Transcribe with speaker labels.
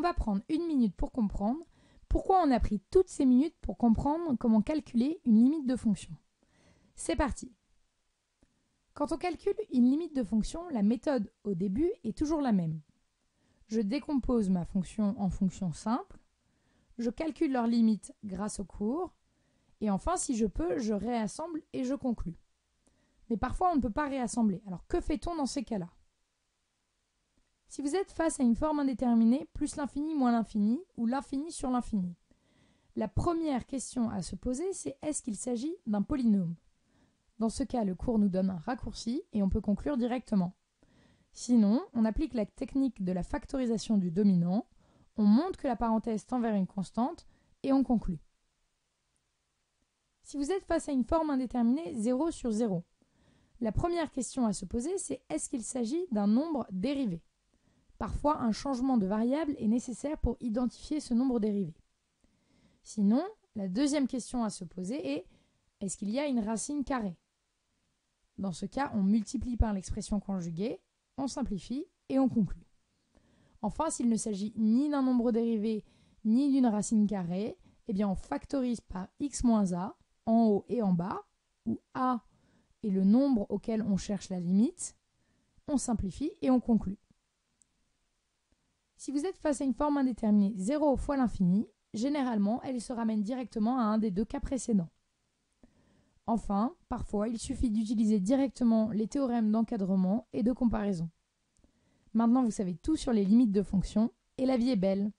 Speaker 1: va prendre 1 minute pour comprendre pourquoi on a pris toutes ces minutes pour comprendre comment calculer une limite de fonction. C'est parti. Quand on calcule une limite de fonction, la méthode au début est toujours la même. Je décompose ma fonction en fonctions simples, je calcule leur limite grâce au cours, et enfin, si je peux, je réassemble et je conclus. Mais parfois, on ne peut pas réassembler. Alors, que fait-on dans ces cas-là? Si vous êtes face à une forme indéterminée, plus l'infini moins l'infini, ou l'infini sur l'infini, la première question à se poser, c'est est-ce qu'il s'agit d'un polynôme? Dans ce cas, le cours nous donne un raccourci et on peut conclure directement. Sinon, on applique la technique de la factorisation du dominant, on montre que la parenthèse tend vers une constante et on conclut. Si vous êtes face à une forme indéterminée 0 sur 0, la première question à se poser, c'est est-ce qu'il s'agit d'un nombre dérivé? Parfois, un changement de variable est nécessaire pour identifier ce nombre dérivé. Sinon, la deuxième question à se poser est est-ce qu'il y a une racine carrée? Dans ce cas, on multiplie par l'expression conjuguée, on simplifie et on conclut. Enfin, s'il ne s'agit ni d'un nombre dérivé ni d'une racine carrée, eh bien on factorise par x moins a en haut et en bas, où a est le nombre auquel on cherche la limite, on simplifie et on conclut. Si vous êtes face à une forme indéterminée 0 fois l'infini, généralement, elle se ramène directement à un des deux cas précédents. Enfin, parfois, il suffit d'utiliser directement les théorèmes d'encadrement et de comparaison. Maintenant, vous savez tout sur les limites de fonctions et la vie est belle.